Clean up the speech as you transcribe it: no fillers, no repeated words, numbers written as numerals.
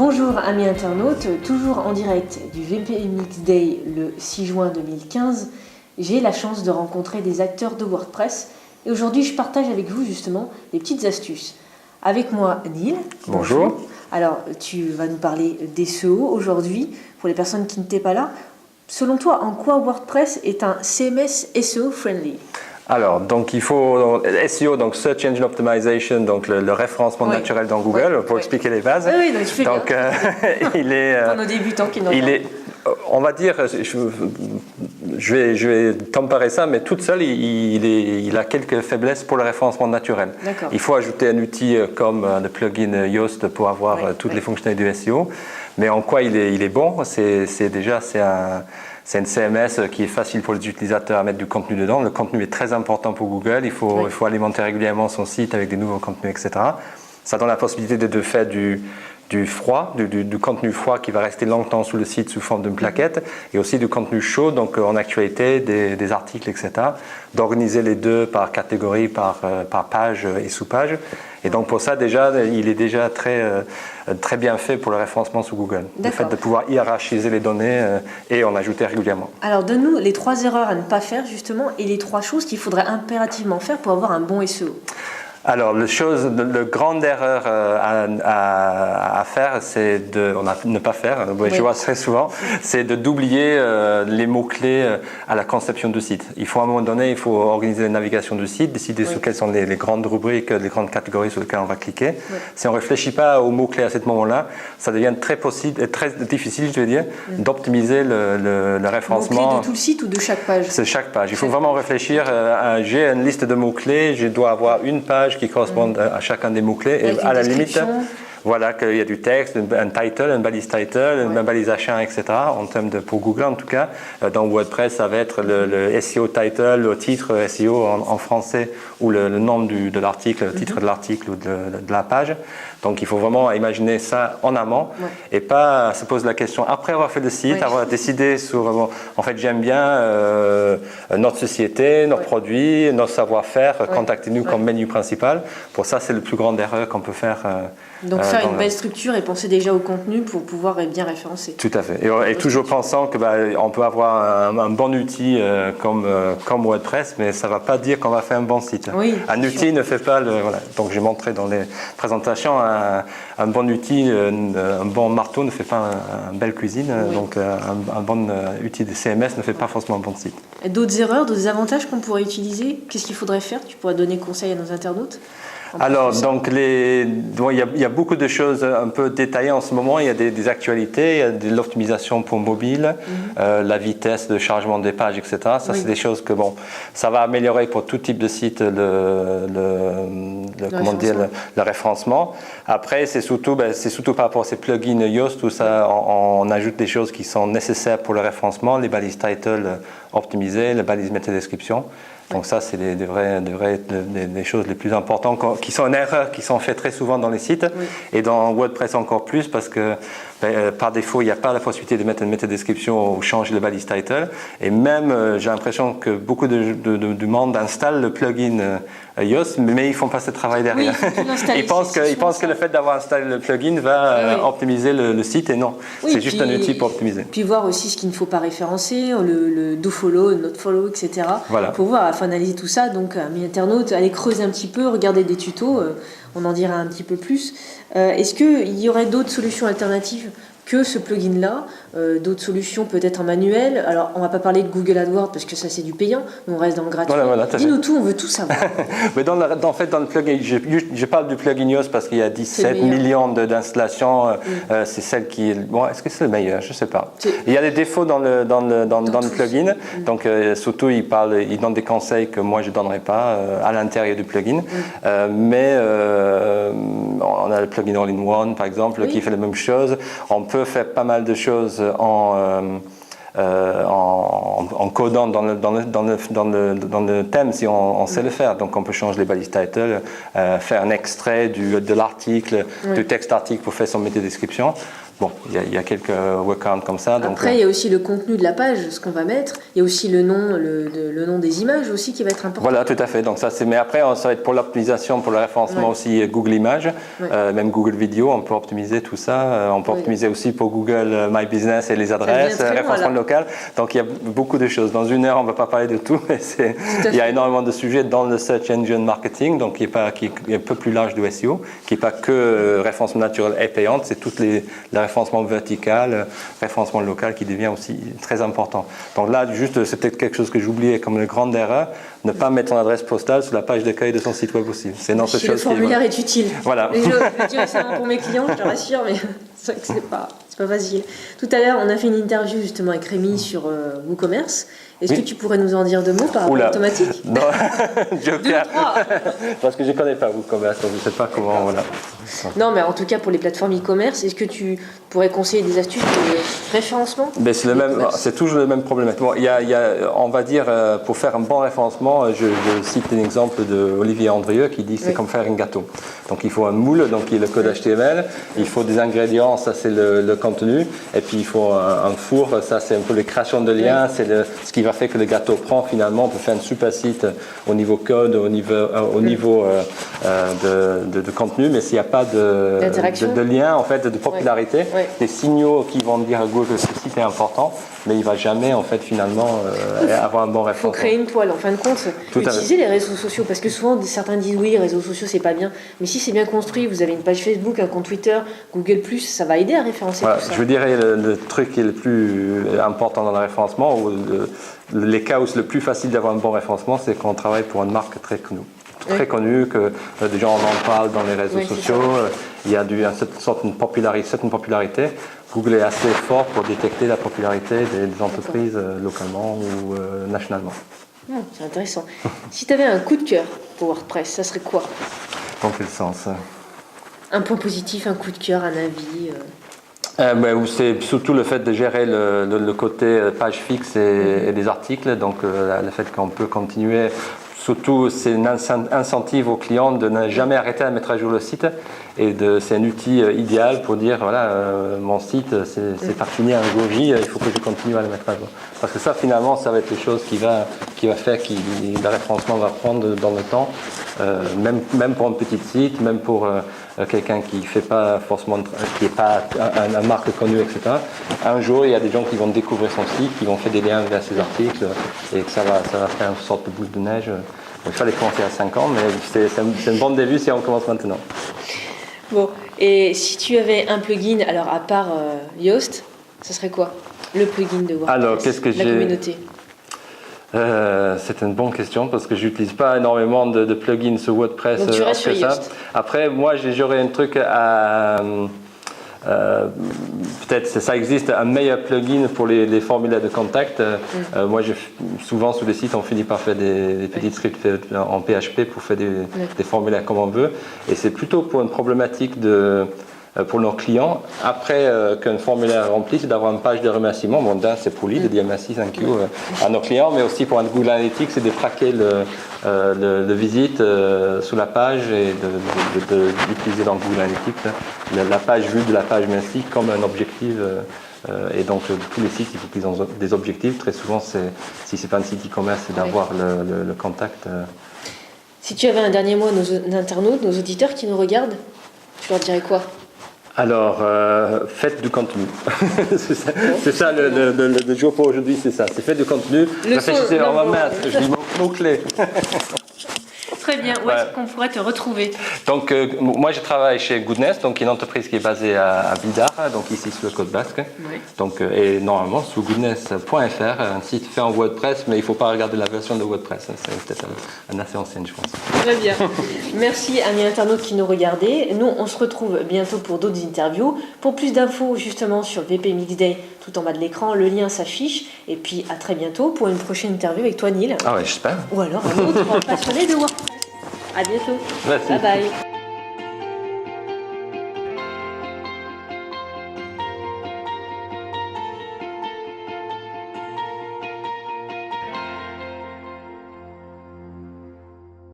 Bonjour amis internautes, toujours en direct du VPMX Day le 6 juin 2015, j'ai la chance de rencontrer des acteurs de WordPress et aujourd'hui je partage avec vous justement des petites astuces. Avec moi Neil. Bonjour. Alors tu vas nous parler des SEO aujourd'hui, pour les personnes qui n'étaient pas là. Selon toi, en quoi WordPress est un CMS SEO friendly ? Alors, donc il faut SEO, donc Search Engine Optimization, donc le référencement naturel dans Google, pour expliquer les bases. Oui, donc tu fais donc, bien. il est. Pour nos débutants qui n'ont il pas. est, on va dire, je vais comparer ça, mais toute seule, il a quelques faiblesses pour le référencement naturel. Il faut ajouter un outil comme le plugin Yoast pour avoir toutes les fonctionnalités du SEO. Mais en quoi il est bon, c'est une CMS qui est facile pour les utilisateurs à mettre du contenu dedans. Le contenu est très important pour Google. Il faut alimenter régulièrement son site avec des nouveaux contenus, etc. Ça donne la possibilité de faire du contenu froid qui va rester longtemps sous le site sous forme d'une plaquette, et aussi du contenu chaud, donc en actualité, des articles, etc. D'organiser les deux par catégorie, par page et sous-page. Et donc pour ça, il est déjà très bien fait pour le référencement sous Google. Le fait de pouvoir hiérarchiser les données et en ajouter régulièrement. Alors donne-nous les 3 erreurs à ne pas faire justement et les 3 choses qu'il faudrait impérativement faire pour avoir un bon SEO. Alors, la grande erreur à faire, c'est ne pas faire, je vois très souvent, c'est d'oublier les mots-clés à la conception du site. Il faut à un moment donné, il faut organiser la navigation du site, décider sur quelles sont les grandes rubriques, les grandes catégories sur lesquelles on va cliquer. Si on ne réfléchit pas aux mots-clés à ce moment-là, ça devient très difficile, d'optimiser le référencement. Mots-clés de tout le site ou de chaque page ? C'est chaque page. Il faut vraiment réfléchir. J'ai une liste de mots-clés, je dois avoir une page qui correspondent à chacun des mots-clés, et à la limite, voilà, qu'il y a du texte, un title, une balise title, une balise H1, etc. En termes pour Google en tout cas. Dans WordPress, ça va être le SEO title, le titre SEO en français, ou le nom de l'article, le titre de l'article ou de la page. Donc il faut vraiment imaginer ça en amont et pas se poser la question après avoir fait le site, avoir décidé sur en fait j'aime bien notre société, nos produits, notre savoir-faire, contactez-nous comme menu principal. Pour ça, c'est le plus grande erreur qu'on peut faire. Donc faire une belle structure et penser déjà au contenu pour pouvoir bien référencer. Tout à fait. Et toujours pensant que on peut avoir un bon outil comme WordPress, mais ça ne va pas dire qu'on va faire un bon site. Un outil ne fait pas Donc j'ai montré dans les présentations, un bon outil, un bon marteau ne fait pas une belle cuisine. Donc un bon outil de CMS ne fait pas forcément un bon site. D'autres erreurs, d'autres avantages qu'on pourrait utiliser ? Qu'est-ce qu'il faudrait faire ? Tu pourrais donner conseil à nos internautes ? Alors, donc, il y a beaucoup de choses un peu détaillées en ce moment. Il y a des actualités, il y a de l'optimisation pour mobile, la vitesse de chargement des pages, etc. Ça, c'est des choses que, ça va améliorer pour tout type de site le référencement. Après, c'est surtout par rapport à ces plugins Yoast où on ajoute des choses qui sont nécessaires pour le référencement, les balises title optimisées, les balises métadescription. Donc ça, c'est des choses les plus importantes qui sont en erreur, qui sont faites très souvent dans les sites et dans WordPress encore plus parce que par défaut, il n'y a pas la possibilité de mettre une métadescription ou changer le balise title. Et même, j'ai l'impression que beaucoup de monde installe le plugin Yoast, mais ils ne font pas ce travail derrière. Ils pensent que le fait d'avoir installé le plugin va optimiser le site et non, c'est juste un outil pour optimiser. Puis voir aussi ce qu'il ne faut pas référencer, le do-follow, le not-follow, etc. Pour voir, afin d'analyser tout ça. Donc, mes internautes, allez creuser un petit peu, regarder des tutos, on en dira un petit peu plus. Est-ce qu'il y aurait d'autres solutions alternatives que ce plugin-là, d'autres solutions peut-être en manuel? Alors, on ne va pas parler de Google AdWords parce que ça c'est du payant, on reste dans le gratuit. Dis-nous tout, on veut tout savoir. Mais dans le plugin, je parle du plugin Yoast parce qu'il y a 17 millions d'installations. C'est celle qui est. Est-ce que c'est le meilleur? Je ne sais pas. Il y a des défauts dans le plugin. Donc, surtout, il donne des conseils que moi je ne donnerais pas à l'intérieur du plugin. Mais on a le plugin All-in-One, par exemple, qui fait la même chose. On peut faire pas mal de choses en codant dans le thème si on sait le faire. Donc on peut changer les balises title, faire un extrait de l'article, du texte article pour faire son métadescription. bon, il y a quelques workarounds comme ça. Donc, après, il y a aussi le contenu de la page, ce qu'on va mettre. Il y a aussi le nom, le nom des images aussi qui va être important. Voilà, tout à fait. Donc ça, mais après, ça va être pour l'optimisation, pour le référencement aussi Google Images, même Google Vidéo, on peut optimiser tout ça. On peut optimiser aussi pour Google My Business et les adresses, référencement local. Donc il y a beaucoup de choses. Dans une heure, on ne va pas parler de tout, mais il y a énormément de sujets dans le Search Engine Marketing, donc qui est un peu plus large du SEO, qui n'est pas que référencement naturel et payante, c'est tout le référencement vertical, référencement local qui devient aussi très important. Donc là, juste, c'est peut-être quelque chose que j'oubliais comme une grande erreur, ne pas mettre son adresse postale sur la page d'accueil de son site web aussi. C'est une autre chose. Le formulaire est utile. Voilà. Je le dis récemment pour mes clients, je te rassure, mais c'est vrai que c'est pas facile. Tout à l'heure, on a fait une interview justement avec Rémi sur WooCommerce. Est-ce que tu pourrais nous en dire 2 mots par rapport à l'automatique? Non, Joker. Parce que je ne connais pas WooCommerce, donc je ne sais pas comment. Voilà. Non, mais en tout cas, pour les plateformes e-commerce, est-ce que tu pourrais conseiller des astuces de référencement? C'est toujours le même problème. Bon, on va dire, pour faire un bon référencement, je cite un exemple d'Olivier Andrieux qui dit que c'est comme faire un gâteau. Donc il faut un moule, donc il y a le code HTML, il faut des ingrédients, ça c'est le contenu, et puis il faut un four, ça c'est un peu les créations de liens, c'est ce qui va faire que le gâteau prend finalement. On peut faire un super site au niveau code, au niveau de contenu, mais s'il n'y a pas de lien, en fait, de popularité, des signaux qui vont dire à Google que ce site est important, mais il ne va jamais en fait finalement avoir un bon référencement. Il faut créer une toile en fin de compte, utiliser les réseaux sociaux, parce que souvent certains disent oui, les réseaux sociaux c'est pas bien, mais si c'est bien construit, vous avez une page Facebook, un compte Twitter, Google+, ça va aider à référencer tout ça. Je dirais le truc qui est le plus important dans le référencement, ou les cas où c'est le plus facile d'avoir un bon référencement, c'est quand on travaille pour une marque très connue, que des gens en parlent dans les réseaux sociaux, il y a une certaine popularité. Google est assez fort pour détecter la popularité des entreprises localement ou nationalement. C'est intéressant. Si tu avais un coup de cœur pour WordPress, ça serait quoi? Dans quel sens? Un point positif, un coup de cœur, un avis c'est surtout le fait de gérer le côté page fixe et des articles, donc le fait qu'on peut continuer. Surtout, c'est une incentive aux clients de ne jamais arrêter à mettre à jour le site. Et c'est un outil idéal pour dire, voilà, mon site, c'est pas fini un jour J, il faut que je continue à le mettre à jour. Parce que ça, finalement, ça va être quelque chose qui va faire que le référencement va prendre dans le temps, même pour un petit site, même pour quelqu'un qui fait pas forcément, qui n'est pas une marque connue, etc. Un jour, il y a des gens qui vont découvrir son site, qui vont faire des liens vers ses articles, et que ça va faire une sorte de boule de neige. Il fallait commencer à 5 ans, mais c'est une bonne début si on commence maintenant. Bon, et si tu avais un plugin, alors à part Yoast, ce serait quoi le plugin de WordPress? Alors, qu'est-ce que la communauté? C'est une bonne question parce que je n'utilise pas énormément de plugins sur WordPress. Donc tu restes sur Yoast. Après, moi, j'aurais un truc à... peut-être ça existe un meilleur plugin pour les formulaires de contact. Moi, souvent sur les sites, on finit par faire des petits scripts en PHP pour faire des formulaires comme on veut. Et c'est plutôt pour une problématique pour nos clients, après qu'un formulaire rempli, c'est d'avoir une page de remerciement. Bon, d'un, c'est poli de dire merci, thank you à nos clients, mais aussi pour un Google Analytics, c'est de traquer le visite sous la page et d'utiliser dans Google Analytics la page vue de la page merci comme un objectif. Et donc, tous les sites, il faut qu'ils ont des objectifs. Très souvent, si ce n'est pas un site e-commerce, c'est d'avoir le contact. Si tu avais un dernier mot à nos internautes, nos auditeurs qui nous regardent, tu leur dirais quoi? Alors, faites du contenu. c'est ça le jour pour aujourd'hui, c'est ça. C'est faites du contenu. Réfléchissez, on va mettre, je dis mots-clés. Très bien, où est-ce qu'on pourrait te retrouver? Donc, moi je travaille chez Goodness, donc une entreprise qui est basée à Bidart, donc ici sur le Côte Basque. Donc, et normalement sur goodness.fr, un site fait en WordPress, mais il ne faut pas regarder la version de WordPress, c'est peut-être un assez ancienne, je pense. Très bien. Merci amis internautes qui nous regardaient. Nous, on se retrouve bientôt pour d'autres interviews. Pour plus d'infos justement sur VP Mix Day, tout en bas de l'écran, le lien s'affiche. Et puis à très bientôt pour une prochaine interview avec toi, Neil. Ah ouais, j'espère. Ou alors un autre passionné de WordPress. À bientôt. Merci. Bye bye.